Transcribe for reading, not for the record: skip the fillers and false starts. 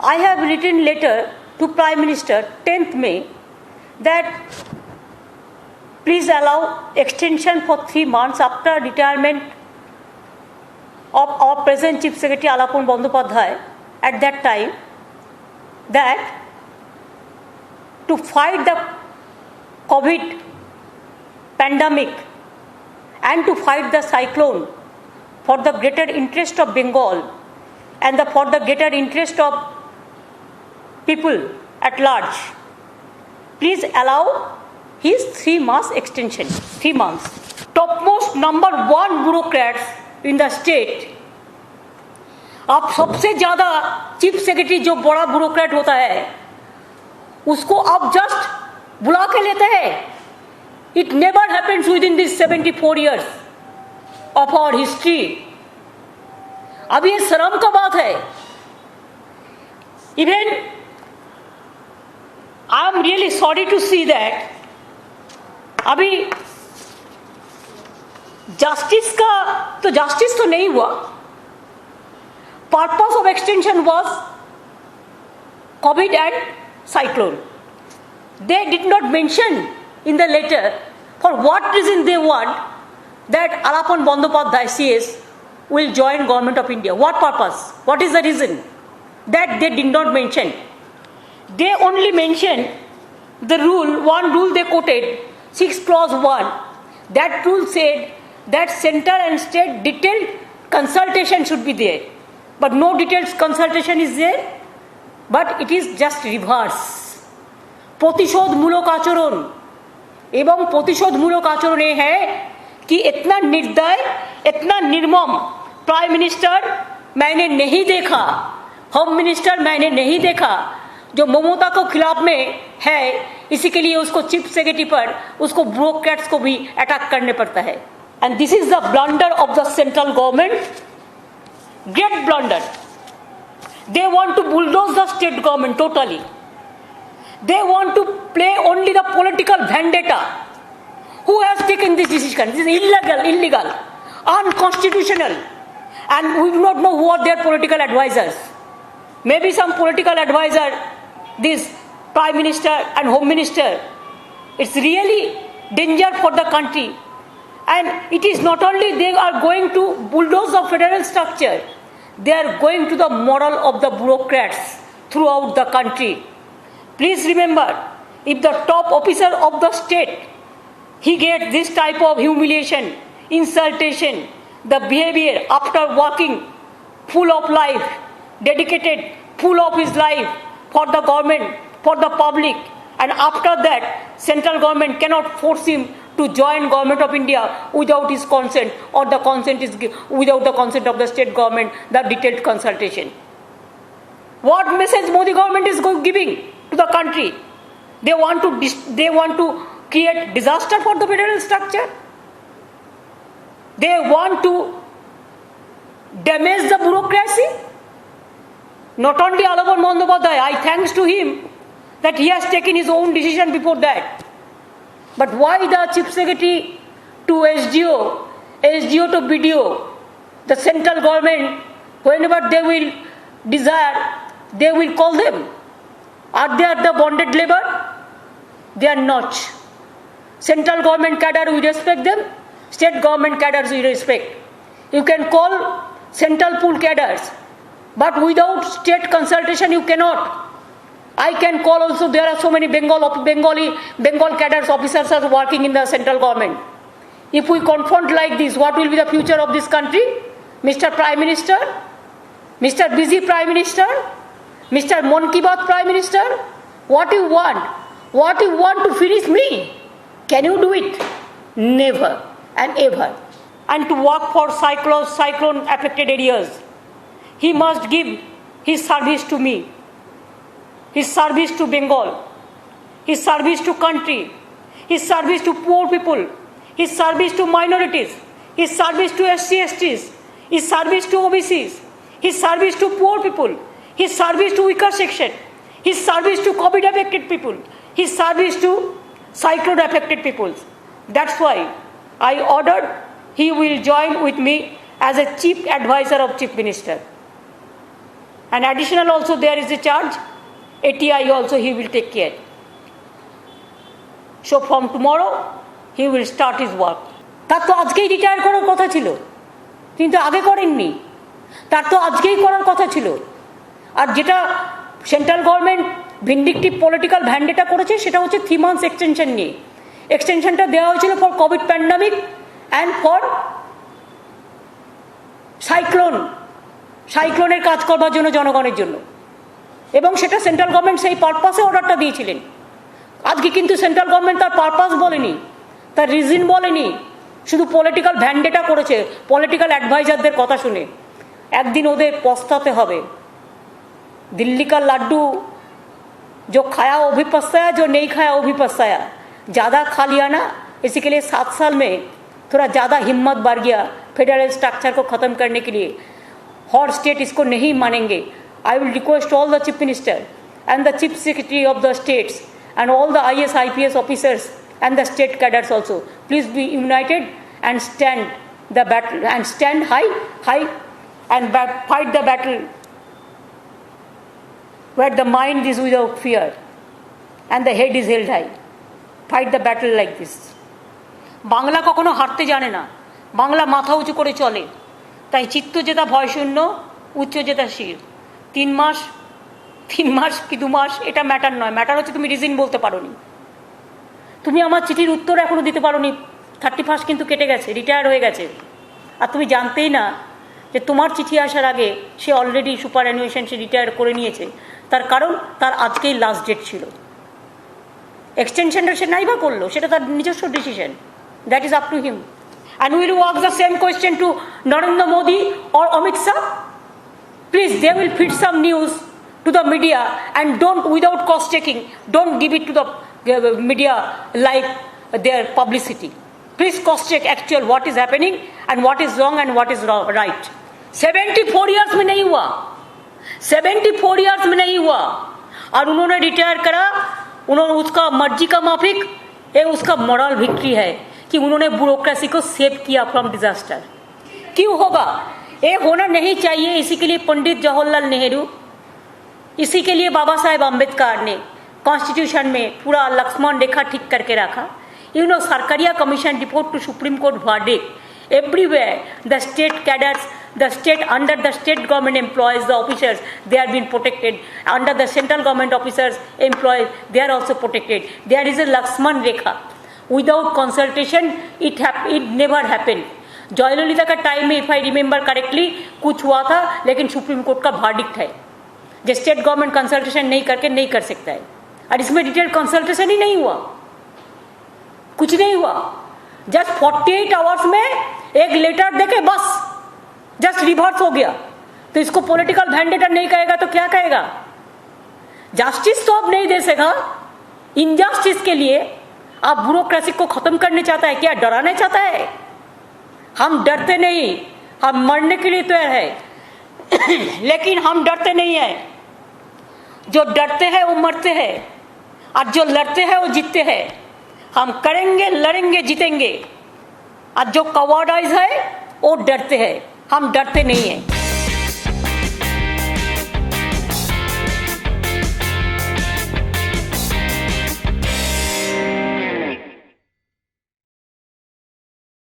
I have written letter to Prime Minister 10th May that please allow extension for 3 months after retirement of our present Chief Secretary Alapon Bandyopadhyay at that time, that to fight the COVID pandemic and to fight the cyclone for the greater interest of Bengal and for the greater interest of people at large, please allow his 3 months extension. 3 months. Topmost number 1 bureaucrats in the state. अब सबसे ज्यादा chief secretary जो बड़ा bureaucrat होता है उसको आप just बुला के लेते हैं. It never happens with in this 74 years of our history. अब ये शर्म का बात है. Even I am really sorry to see that अभी जस्टिस तो नहीं हुआ. Purpose of extension was COVID and cyclone. They did not mention in the letter for what reason they want that Alapon Bandyopadhyay CS will join Government of India. What purpose? What is the reason? That they did not mention. They only mentioned the rule, one rule they quoted, 6 clause 1. That rule said that center and state detailed consultation should be there. But no detailed consultation is there, but it is just reverse. प्रतिशोधमूलक आचरण एवं प्रतिशोधमूलक आचरण ये है कि इतना निर्दय, इतना निर्मम प्राइम मिनिस्टर मैंने नहीं देखा, होम मिनिस्टर मैंने नहीं देखा, जो ममता को खिलाफ में है. इसी के लिए उसको चीफ सेक्रेटरी पर उसको ब्यूरोक्रेट्स को भी अटैक करने पड़ता है. And this is the blunder of the central government. Great blunder. They want to bulldoze the state government totally. They want to play only the political vendetta. Who has taken this decision? This is illegal, unconstitutional, and we do not know who are their political advisors. Maybe some political advisor, this Prime Minister and Home Minister. It's really danger for the country. And it is not only they are going to bulldoze the federal structure, they are going to the moral of the bureaucrats throughout the country. Please remember, if the top officer of the state, he gets this type of humiliation, insultation, the behavior after working full of life, dedicated full of his life for the government, for the public, and after that central government cannot force him to join Government of India without his consent, or the consent is without the consent of the state government, the detailed consultation. What message Modi government is giving to the country? They want to create disaster for the federal structure. They want to damage the bureaucracy. Not only Alapon Bandyopadhyay, I thanks to him that he has taken his own decision before that. But why the Chief Secretary to SDO, SDO to BDO, the central government, whenever they will desire, they will call them? Are they the bonded labor? They are not. Central government cadre, we respect them. State government cadres, we respect. You can call central pool cadres, but without state consultation, you cannot. I can call also, there are so many Bengal cadres officers are working in the central government. If we confront like this, what will be the future of this country? Mr. Prime Minister, Mr. Busy Prime Minister, Mr. Mon Ki Baat Prime Minister, what you want? What you want to finish me? Can you do it? Never and ever. And to work for cyclone affected areas, he must give his service to me. His service to Bengal, his service to country, his service to poor people, his service to minorities, his service to SC/STs, his service to OBCs, his service to poor people, his service to weaker section, his service to COVID affected people, his service to cyclone affected people. That's why I ordered he will join with me as a chief advisor of Chief Minister. and additional also there is a charge, ATI also he will take care. So from tomorrow he will start his work. তার তো আজকেই retire করার কথা ছিল, কিন্তু আগে করেননি। তার তো আজকেই করার কথা ছিল। আর যেটা সেন্ট্রাল গভর্নমেন্ট ভিন্ডিকটিভ পলিটিক্যাল ভ্যান্ডেটা করেছে সেটা হচ্ছে 3 months এক্সটেনশন নিয়ে। এক্সটেনশনটা দেওয়া হয়েছিল for Covid pandemic and for সাইক্লোনের কাজ করবার জন্য, জনগণের জন্য, এবং সেটা সেন্ট্রাল গভর্নমেন্ট সেই পারপাসে অর্ডারটা দিয়েছিলেন। আজকে কিন্তু সেন্ট্রাল গভর্নমেন্ট তার পারপাস বলেনি, তার রিজন বলেনি, শুধু পলিটিক্যাল ভ্যান্ডেটা করেছে পলিটিক্যাল অ্যাডভাইজারদের কথা শুনে। একদিন ওদের পস্তাতে হবে। दिल्ली का लड्डू जो खाया वो भी पछताया, जो नहीं खाया वो भी पछताया। ज़्यादा खा लिया ना, इसी के लिए 7 साल में थोड़ा ज़्यादा हिम्मत बढ़ गया फेडरल स्ट्रक्चर को ख़त्म करने के लिए। हर स्टेट इसको नहीं मानेंगे। I will request all the chief minister and the chief secretary of the states and all the IAS IPS officers and the state cadres also, please be united and stand the battle and stand high and fight the battle where the mind is without fear and the head is held high. Fight the battle like this. Bangla কখনো হারতে জানে না, বাংলা মাথা উঁচু করে চলে। তাই চিত্ত জেতা ভয় শূন্য, উচ্চ জেতা শির। 3 মাস কি 2 মাস এটা ম্যাটার নয়। ম্যাটার হচ্ছে তুমি রিজন বলতে পারোনি, তুমি আমার চিঠির উত্তর এখনো দিতে পারোনি। 31 কিন্তু কেটে গেছে, রিটায়ার হয়ে গেছে, আর তুমি জানতেই না যে তোমার চিঠি আসার আগে সে অলরেডি সুপার অ্যানুয়েশন সে রিটায়ার করে নিয়েছে। তার কারণ তার আজকেই লাস্ট ডেট ছিল। এক্সটেনশনটা সে নাই বা করলো, সেটা তার নিজস্ব decision, that is up to him. And will walk the same question to Narendra Modi or Amit Shah. Please they will feed some news to the media and don't without cross checking don't give it to the media like their publicity. Please cross check actual what is happening and what is wrong and what is right. 74 years में नहीं हुआ, 74 years में नहीं हुआ, और उन्होंने retire करा, उन्होंने उसका मर्जी का माफिक, ये उसका मॉरल विक्ट्री है कि उन्होंने ब्यूरोक्रेसी को सेव किया फ्रॉम डिजास्टर। क्यों होगा? ये होना नहीं चाहिए। इसी के लिए पंडित जवाहरलाल नेहरू, इसी के लिए बाबा साहेब अम्बेडकर ने कॉन्स्टिट्यूशन में पूरा लक्ष्मण रेखा ठीक करके रखा। You know, Sarkaria commission report to supreme court verdict, everywhere the state cadres, the state under the state government employees, the officers, they are being protected. Under the central government officers employees, they are also protected. There is a Lakshman Rekha. Without consultation it never happened. Jayalalithaa का time में, if I remember correctly, कुछ हुआ था, लेकिन supreme court का verdict है जो state government consultation नहीं करके नहीं कर सकता है। और इसमें डिटेल कंसल्टेशन ही नहीं हुआ, कुछ नहीं हुआ। जस्ट 48 आवर्स में एक लेटर देके बस जस्ट रिवर्स हो गया। तो इसको पॉलिटिकल वैंडेटा नहीं कहेगा तो क्या कहेगा? जस्टिस तो अब नहीं दे सकेगा। इनजस्टिस के लिए आप ब्यूरोक्रेसी को खत्म करने चाहता है क्या? डराने चाहता है? हम डरते नहीं, हम मरने के लिए तैयार है लेकिन हम डरते नहीं है। जो डरते हैं वो मरते हैं, और जो लड़ते हैं वो जीतते हैं। हम करेंगे, लड़ेंगे, जीतेंगे। और जो कवर्डाइज है वो डरते हैं, हम डरते नहीं हैं।